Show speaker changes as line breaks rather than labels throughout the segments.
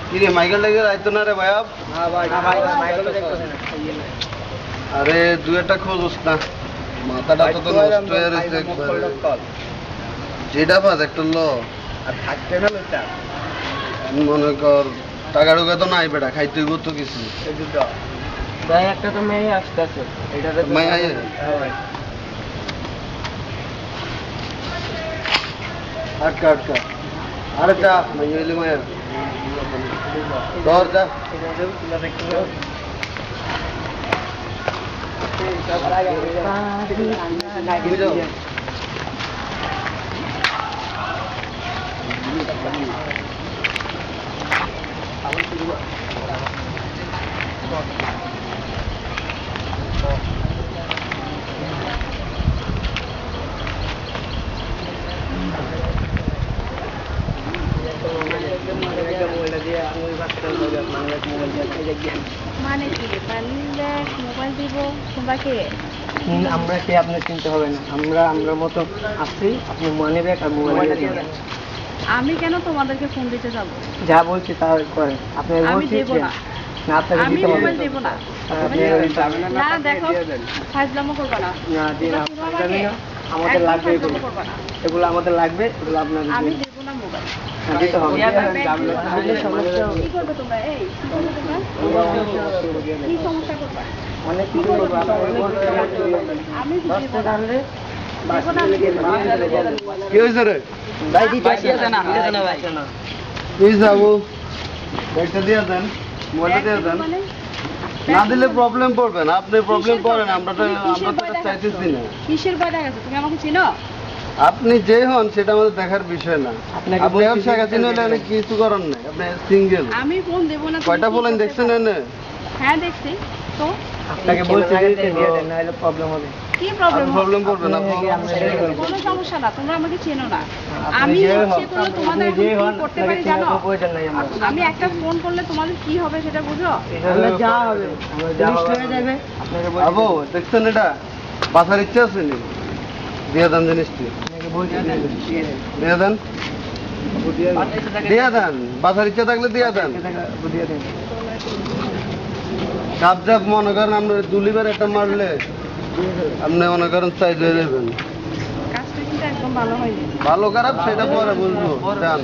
কি রে মাইকেল টাইকেল আইতো না রে ভাইয়া? আরে দু একটা খোঁজ না, মাথাটা তো নষ্ট হয়ে রয়েছে একবারে। যেটা পাস একটা লো আর থাকতে না লোকটা মনে কর টাকা টুকা তো নাই বেটা, খাইতে হইব তো কিছু।
একটা তো মেয়ে আসতেছে, এটাতে
মাইয়া আটকা আটকা। আরে যা মাইয়া হইলে মায়ের ধর যা।
মানে কি মোবাইল দিব তোমরা কে?
আমরা কে আপনার চিনতে হবে না, আমরা আমরা মতো আছি। আপনি মানি ব্যাগ আর মোবাইল দিয়ে দেন।
আমি কেন তোমাদেরকে ফোন দিতে যাব?
যা বলছি তা করেন। আপনি
আমি দেব না,
না আপনাকে
আমি
দিতে হবে।
মোবাইল দেব না। না দেখো ফাজলামো করবা না।
না দিন আপনার আমাদের লাগবে, এগুলো আমাদের লাগবে, এগুলো আপনার
আমি দেব না মোবাইল।
দিতে হবে।
কি করবে তোমরা? এই কি করবে তোমরা? কি সমস্যা করবা?
অনেক কিছু করবো।
আমি দেব না।
কি হয়েছে রে?
ভাই দিতে না ভাই
কি যাবো একটা দিয়ে দেন, মোবাইলটা দিয়ে দেন। না দিলে প্রবলেম পড়বে না, আপনি প্রবলেম করেন, আমরা তো চাইতেছি না।
কিসের ভয় দেখাচ্ছ? তুমি আমাকে চিনো?
আপনি যে হন সেটা আমাদের দেখার বিষয় না। আপনি ব্যবসা কাছে নিলে কিছু করার নাই, আপনি সিঙ্গেল।
আমি ফোন দেব না।
কয়টা বলেন দেখছেন এনে?
হ্যাঁ দেখছি তো।
আপনাকে বলছি দিয়ে দেন, নাহলে প্রবলেম হবে।
কি প্রবলেম?
প্রবলেম পড়বে না।
কোনো সমস্যা না, তোমরা আমাকে চেনো না। আমি ইচ্ছে করলে তোমাদের কি করতে পারি জানো? আমি একটা ফোন করলে তোমাদের কি হবে সেটা বুঝো?
যা হবে যা হয়ে যাবে।
আবু দেখছেন এটা বাসার ইচ্ছা আছে নি? দিয়ে দেন জিনিসটি, দিয়ে দেন, দিয়ে দেন। বাসার ইচ্ছা থাকলে দিয়ে দেন। কাপ জাপ মনে করেন আমরা দুলিবার একটা মারলে আপনি মনে করেন সাইজ হয়ে যাবেন।
কাজটা কিন্তু একদম ভালো হয়নি।
ভালো খারাপ সেটা পরে বুঝবো। যান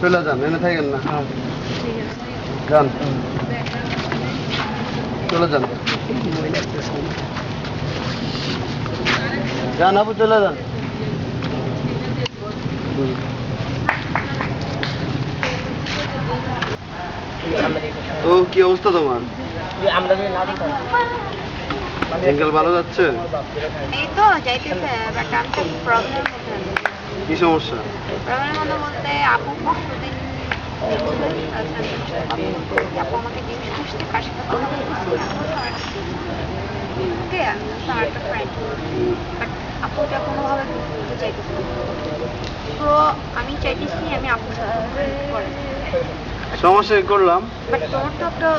চলে যান, এনে থাকেন না,
ঠিক আছে
যান চলে যান, যান আপু চলে যান। তো কি অবস্থা তোমার? দিনকাল ভালো যাচ্ছে?
এই তো যাইতেছে, বাট আমি তো প্রবলেম
কি সমস্যা?
প্রবলেম বলতে আপু পরশুদিন আপু আমাকে জিজ্ঞেস করছে কার সাথে কথা বলতেছি আমার একটা ফ্রেন্ড, বাট আপুটা কোনোভাবে বুঝতে চাইতেছে না। তো আমি চাইতেছি আমি আপুর সাথে করে,
সমস্যা করলাম।
বাট তোমার তো একটা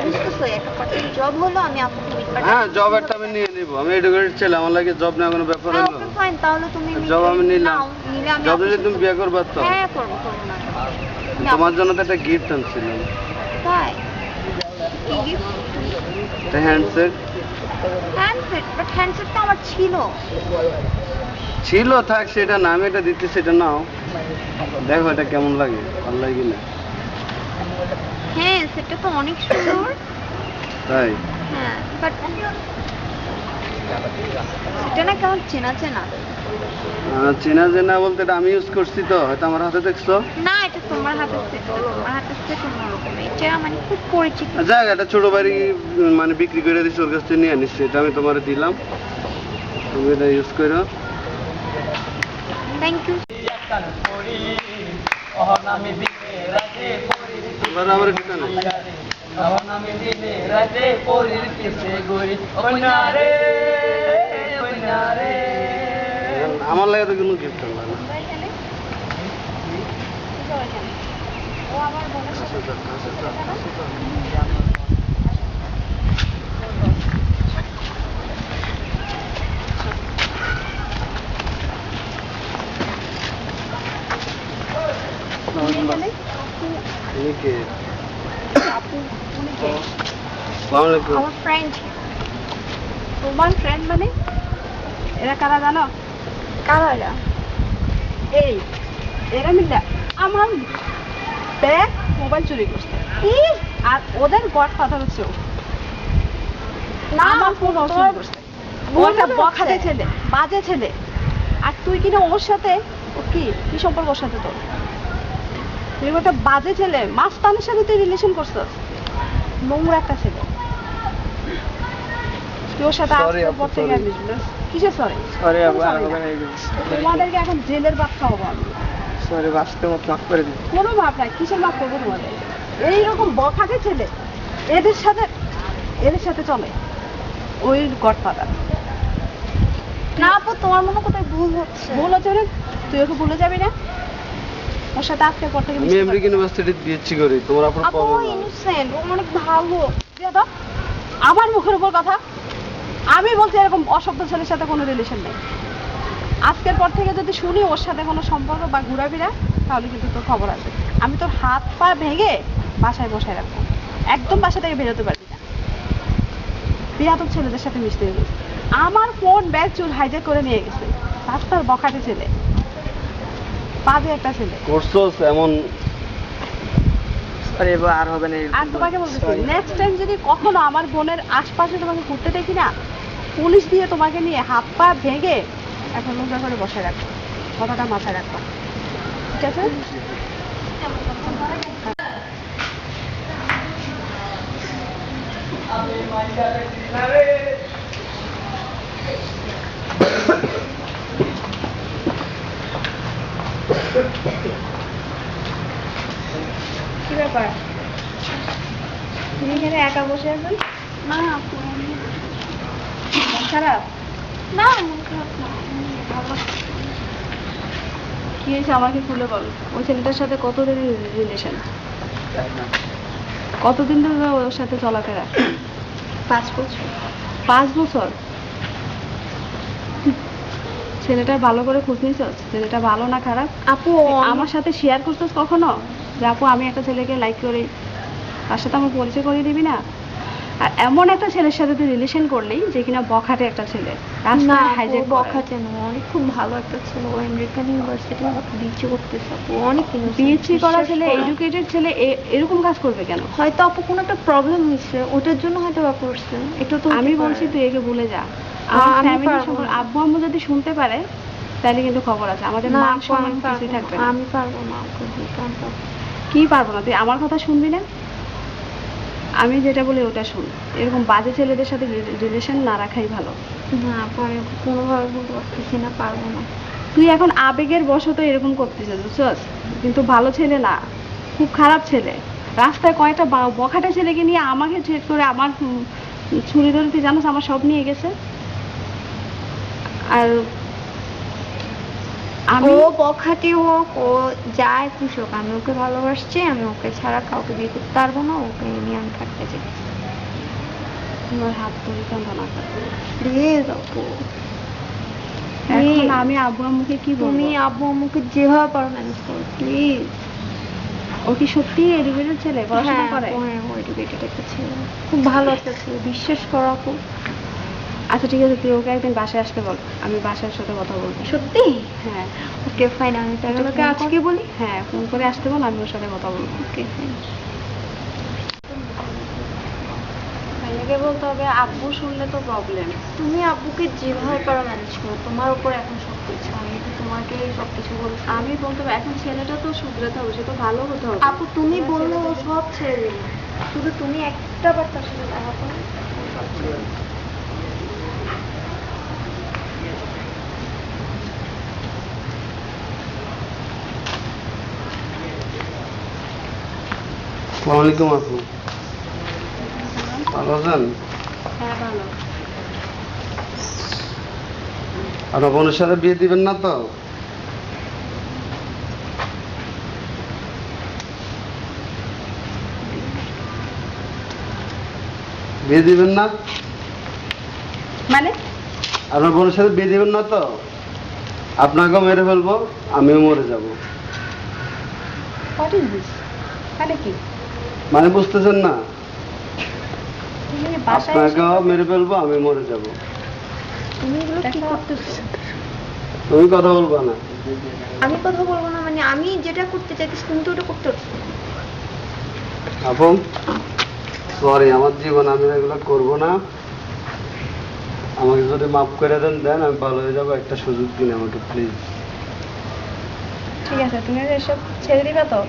বুঝতেছো একটা পার্টি জব হলো, আমি আপুকে মিট পার্টি।
হ্যাঁ জব একটা আমি নিয়ে নিব, আমি এডুকেটেড ছেলে, আমার লাগে জব নেওয়া কোনো ব্যাপার হলো।
ওকে ফাইন, তাহলে তুমি
জব আমি নিলাম,
নিলে আমি
জব নিলে তুমি বিয়ে করবা তো?
হ্যাঁ করবো না।
তোমার জন্য তো একটা গিফট আনছিলাম।
তাই কি গিফট?
হ্যান্ডসেট।
হ্যান্ডসেট? বাট হ্যান্ডসেটটা আমার ছিল।
ছিল থাক, সেটা না, আমি এটা দিচ্ছি, সেটা নাও, দেখো এটা কেমন লাগে, ভালো লাগে কিনা।
হ্যাঁ সেটা তো অনেক সুন্দর।
তাই?
হ্যাঁ বাট সেটা না কেমন চেনা চেনা।
চেনা চেনা বলতে এটা আমি ইউজ করছি তো, হয়তো আমার হাতে দেখছো।
না এটা তোমার হাতে থেকে, তোমার হাতে থেকে অন্যরকম, এটা মানে খুব পরিচিত।
যাক এটা ছোট বাড়ি মানে বিক্রি করে দিচ্ছি, ওর কাছ থেকে নিয়ে আনিস, এটা আমি তোমার দিলাম, তুমি এটা ইউজ করো।
Thank you.
এবার আমার দোকানে আমার লাগে তো কোনো গিফট আনলাম না।
ও আমার বোনের সাথে
তুমি কে?
আপু উনি কে?
আসসালামু আলাইকুম।
আমার ফ্রেন্ড।
তোমার ফ্রেন্ড মানে? এরা কারা জানো?
কারা এরা?
এই এরা মিলে আমার ব্যাগ মোবাইল চুরি করছে।
কি?
আর ওদের গডফাদার হচ্ছে ও।
না,
আমার ফোন ও চুরি করছে। ও একটা বখাটে ছেলে, বাজে ছেলে। আর তুই কিনা ওর সাথে, ও কি কি সম্পর্ক ওর সাথে তোর? তুই একটা বাজে ছেলে, মাস্তানের সাথে তুই রিলেশন করছিস। নোংরা একটা ছেলে। তুই ওর সাথে
Sorry
আজকের
আপু,
পর থেকে
sorry.
আর মিশবি না। কিসের সরি?
সরি আপু, আর হবে না এগুলো।
তোমাদেরকে এখন জেলের ভাত খাওয়াবো আমি।
সরি, বাঁচতে মত মাফ করে দিন।
কোনো ভাব নাই, কিসের মাপ করবো তোমাদের? এইরকম বখাটে ছেলে এদের সাথে চলে ওই গডফাদার।
না আপু, তোমার মনে হয় কোথায় ভুল হচ্ছে।
ভুল হচ্ছে না, তুই ওকে ভুলে যাবি না? ওর সাথে আজকের পর থেকে
আমি
মিশতে
আমেরিকান ইউনিভার্সিটিতে বিএসসি করি, তোমার আপনার
আপু ও
প্রবলেম না।
ইনোসেন্ট, ও অনেক ভালো।
দিয়ে দাও। আমার মুখের উপর কথা। আমি বলছি এরকম অসভ্য ছেলের সাথে কোনো রিলেশন নেই। আজকের পর থেকে যদি শুনি ওর সাথে কোনো সম্পর্ক বা ঘোরাফেরা, তাহলে কিন্তু তোর খবর আছে। আমি তোর হাত পা ভেঙে বাসায় বসায় রাখবো। একদম বাসা থেকে বেরোতে পারবি না। বিয়াদব ছেলেদের সাথে মিশতে গেছে। আমার ফোন ব্যাগ চুল হাইজ্যাক করে নিয়ে গেছে। রাস্তার বখাটে ছেলে, বাজে একটা ছেলে।
করছোস এমন?
সরি আপু, আর হবে না এরকম।
আর তোমাকে বলতেছি,
Sorry.
নেক্সট টাইম যদি কখনো আমার বোনের আশপাশে তোমাকে ঘুরতে দেখি না, পুলিশ দিয়ে তোমাকে নিয়ে হাত পা ভেঙে একটা নোংরা করে বসায় রাখবো। কথাটা মাথায় রাখবো, ঠিক আছে? কি ব্যাপার, তুমি এখানে একা বসে আছেন?
না আপু, এমনি।
মন খারাপ?
না, মন খারাপ না, এমনি ভালো।
কি হয়েছে আমাকে খুলে বল। ওই ছেলেটার সাথে কতদিনের রিলেশন? কতদিন ধরে ওর সাথে চলাফেরা?
5 বছর।
5 বছর? ছেলেটার ভালো করে খোঁজ নিয়েছস? ছেলেটা ভালো না খারাপ?
আপু
আমার সাথে শেয়ার করছিস কখনো যে আপু আমি একটা ছেলেকে লাইক করি, তার সাথে আমার পরিচয় করে দিবি না? আর এমন একটা ছেলের সাথে তুই রিলেশন করলি যে কিনা বখাটে একটা ছেলে,
না
রাস্তায়
আপু,
হাইজ্যাক
বকা চেন, অনেক খুব ভালো একটা ছেলে। ও আমেরিকান ইউনিভার্সিটি বিচি করতেছে আপু, অনেক innocent,
বিএসসি করা
বিশ্বাস
ছেলে,
করো।
এডুকেটেড ছেলে এরকম কাজ করবে কেন?
হয়তো আপু কোনো একটা প্রবলেম হয়েছে, ওটার জন্য হয়তো বা করছে। এটা তো
আমি
হতে
বলছি
পারে।
তুই একে ভুলে যা। আমার
আমি
ফ্যামিলি
পারবো
সম্পর্কে
না।
আব্বু আম্মু যদি শুনতে পারে তাহলে কিন্তু খবর আছে, আমাদের
না
মান
আপু,
সম্মান
আমি
কিছুই
পারবো
থাকবে
না।
না।
আমি পারবো না আপু, বুঝলাম তো।
কি পারবো না? তুই আমার কথা শুনবি না? আমি যেটা বলি ওটা শুন। এরকম বাজে ছেলেদের সাথে রিলেশন না রাখাই ভালো।
না আপু, আমি কোনোভাবে বলতে পারতেছি না, পারবো না।
তুই এখন আবেগের বশত এরকম করতেছিস, বুঝছস? কিন্তু ভালো ছেলে না, খুব খারাপ ছেলে। রাস্তায় কয়েকটা বখাটে ছেলেকে নিয়ে আমাকে থ্রেট করে আমার ছুরি ধরে, তুই জানোস আমার সব নিয়ে গেছে। আর আমি
ও বখাটি হোক, ও যাই খুশি হোক, আমি ওকে ভালোবাসছি। আমি ওকে ছাড়া কাউকে বিয়ে করতে পারবো না। ওকে নিয়ে আমি থাকতে চাই।
তোমার হাত ধরে কান্দনা করবো।
প্লিজ আপু,
এখন আমি আব্বু আম্মুকে কি বলবো?
তুমি আব্বু আম্মুকে যেভাবে পারো ম্যানেজ করো প্লিজ।
ও কি সত্যি এডুকেটেড ছেলে, পড়াশোনা করে?
হ্যাঁ, ও এডুকেটেড একটা ছেলে, খুব ভালো একটা ছেলে, বিশ্বাস করো আপু।
আচ্ছা ঠিক আছে, তুই ওকে একদিন বাসায় আসতে বল, আমি বাসার সাথে কথা বলবো।
সত্যি?
হ্যাঁ
ওকে ফাইন, আমি তাহলে ওকে
ফোন
আজকে
কর।
বলি।
হ্যাঁ ফোন করে আসতে বল, আমি ওর সাথে কথা বলবো।
Okay fine.
ভাইয়াকে বলতে হবে, আব্বু শুনলে তো প্রবলেম।
তুমি আব্বুকে যেভাবে পারো ম্যানেজ করো, তোমার উপর এখন সব কিছু। আমি তো তোমাকে সব কিছু বলছি।
আমি বলতে হবে এখন ছেলেটা তো শুধরাতে হবে, সে তো ভালো হতে হবে।
আপু তুমি
তোমরা
বললো ও
ছেলেটাকে-
সব ছেড়ে দিল, শুধু তুমি একটা বার তার সাথে দেখা করো, ও সব ছেড়ে দিল।
আসসালামু আলাইকুম আপু, ভালো আছেন?
হ্যাঁ ভালো।
আপনার বোনের সাথে বিয়ে দিবেন না তো? বিয়ে দিবেন না?
মানে
আপনার বোনের সাথে বিয়ে দিবেন না তো? আপনাকেও মেরে ফেলবো, আমিও মরে যাব।
ও হোয়াট ইজ দিস? মানে কি?
মানে বুঝতেছেন না?
তুমি বাসায়
আপনাকেও মেরে ফেলবো, আমি মরে যাব।
তুমি এগুলো কি করতেছো?
তুমি কথা বলবা না।
আমি কথা বলবো না মানে আমি যেটা করতে চাইতেছি তুমি তো ওটা করতে পারছো।
আপু সরি, আমার জীবন আমি এগুলো করবো না। আমাকে যদি মাফ করে দেন আমি ভালো হয়ে যাবো। একটা সুযোগ দিন আমাকে প্লিজ।
ঠিক আছে, তুমি এসব ছেড়ে দিবে তো?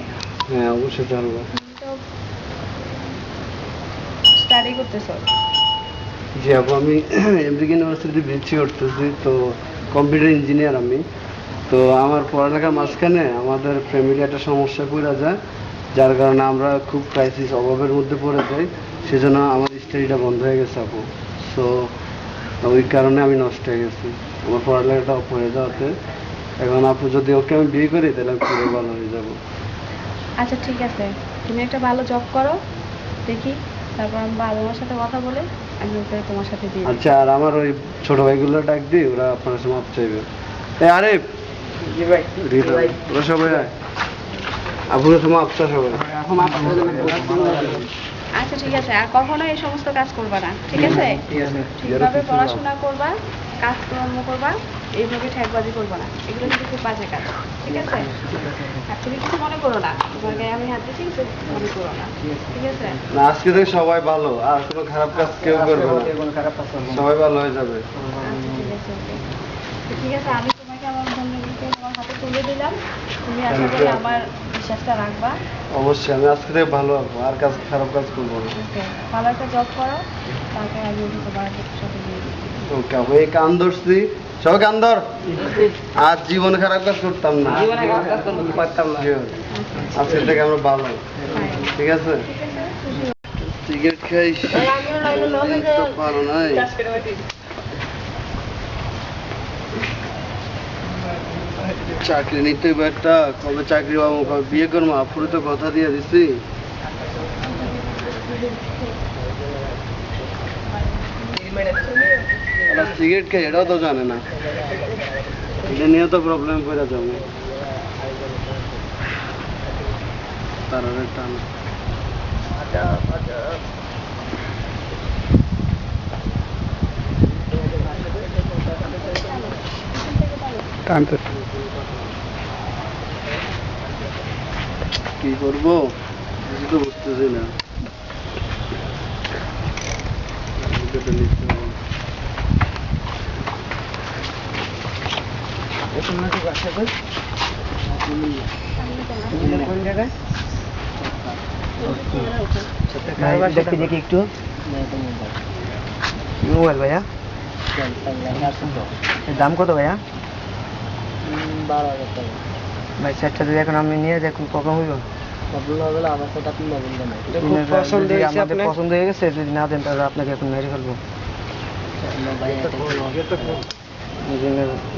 হ্যাঁ অবশ্যই জানবো।
স্টাডি করতেছো?
জি আপু, আমি এমডিকে ইউনিভার্সিটি বিএসসি করতেছি, তো কম্পিউটার ইঞ্জিনিয়ার আমি। তো আমার পড়ালেখার মাঝখানে আমাদের ফ্যামিলি একটা সমস্যা পড়ে যায়, যার কারণে আমরা খুব ক্রাইসিস অভাবের মধ্যে পড়ে যাই। সেজন্য আমার স্টাডিটা বন্ধ হয়ে গেছে আপু। সো ওই কারণে আমি নষ্ট হয়ে গেছি আমার পড়ালেখাটা অফ হয়ে যাওয়াতে। এখন আপু যদি ওকে আমি বিয়ে করি তাহলে আমি পুরো ভালো হয়ে যাবো।
আচ্ছা ঠিক আছে, তুমি একটা ভালো জব করো দেখি, তারপর আমি বাবা মার সাথে কথা বলে আমি ওকে তোমার সাথে দিয়ে দিই।
আচ্ছা, আর আমার ওই ছোট ভাইগুলো ডাক দিই, ওরা আপনার কাছে মাপ চাইবে। আরে
জি ভাই।
ওরা সবাই আপুর কাছে মাপ চা সবাই।
আচ্ছা ঠিক আছে, আর কখনো এই সমস্ত কাজ করবা না, ঠিক আছে? ঠিকভাবে পড়াশোনা করবা, কাজকর্ম করবা, এইভাবে ঠেকবাজি করবা না, এগুলো কিন্তু খুব বাজে কাজ, ঠিক আছে? আর তুমি কিছু মনে করো না, তোমার গায়ে আমি হাত দিচ্ছি, কিছু মনে করো না, ঠিক আছে?
না, আজকে থেকে সবাই ভালো, আর কোনো খারাপ কাজ কেউ করবে না,
কোনো খারাপ কাজ করবো না।
সবাই ভালো হয়ে যাবে।
আচ্ছা ঠিক আছে, okay. তো ঠিক আছে, আমি তোমাকে আমার বন্ধুকে তোমার হাতে তুলে দিলাম, তুমি আশা করি আমার বিশ্বাসটা রাখবা।
অবশ্যই আমি আজকে থেকে ভালো হবো, আর কাজ খারাপ কাজ করবো না।
Okay, ভালো একটা জব করো, তারপর আমি ওকে তোমার সাথে দিয়ে দিচ্ছি।
ওকে আপু, এই কান ধরছি, সবাই কান ধর। আর জীবনে খারাপ কাজ করতাম না,
জীবনে খারাপ কাজ করতে পারতাম না।
Sure. আজকে থেকে আমরা ভালো, ঠিক আছে? সিগারেট খাইস তো ভালো নাই। চাকরি নিতে হবে একটা, কবে চাকরি পাবো, কবে বিয়ে করবো, আপুরে তো কথা দিয়ে দিছি। সিগারেট খাই এটাও তো জানে না, এটা নিয়ে তো প্রবলেম করে যাবো। তার টান টানতে কি করবো কিছু তো বুঝতেছি না।
কোন জায়গায়? দেখি দেখি একটু মোবাইল ভাইয়া, এর দাম কত ভাইয়া? 12,000 টাকা ভাই। সেটটা যদি এখন আমি নিয়ে দেখুন কখন হইব? আমাদের পছন্দ হয়ে গেছে, যদি না দেন তাহলে আপনাকে এখন মেরে ফেলবো।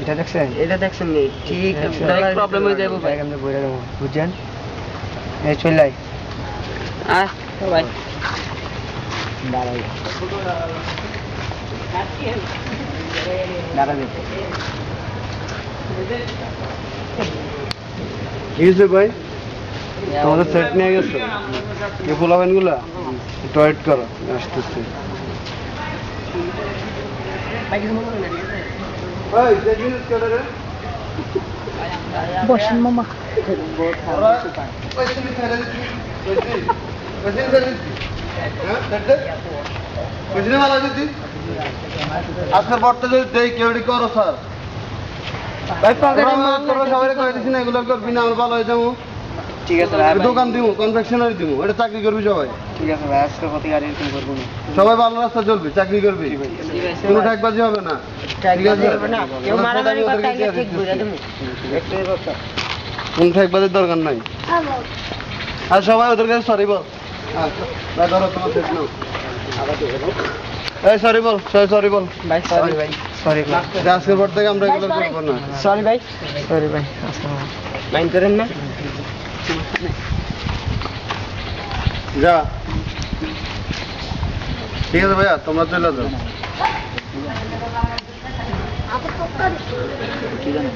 এটা দেখছেন? এটা দেখছেন ঠিক প্রবলেম হয়ে যাবো ভাই, আমরা বইরা দেবো, বুঝছেন? এই চলাই ভাই
কি হয়েছে ভাই, তোমাদের সেট নিয়ে গেছো? কে ফুলাবেন গুলা একটু ওয়েট করো, আসতেছে।
বসেন মামা।
আজকের পরটা যদি দেই কেউ করো স্যার, সবাই কয়ে দিচ্ছি না এগুলো করবি না, আমরা ভালো হয়ে যাবো।
ঠিক আছে
দোকান দিব, কনফেকশনারি দিব, এটা চাকরি করবি সবাই।
ঠিক আছে ভাই, আজকে প্রতি গাড়ি এরকম করবো না।
সবাই ভালো রাস্তা চলবি, চাকরি করবি, কোনো ঠেকবাজি হবে না, ঠিক আছে? কোন ঠেকবাজির দরকার নাই। আর সবাই ওদের কাছে সরি বল। ধরো তোমার সেট নাও। এই সরি বল, সরি বল
ভাই, সরি ভাই, সরি ভাই,
আজকের পর থেকে আমরা এগুলো করবো না।
সরি ভাই, সরি ভাই, মাইন্ড করেন না।
যা, ঠিক আছে ভাইয়া, তোমরা চলে যাও।
আপু
কি জানেন?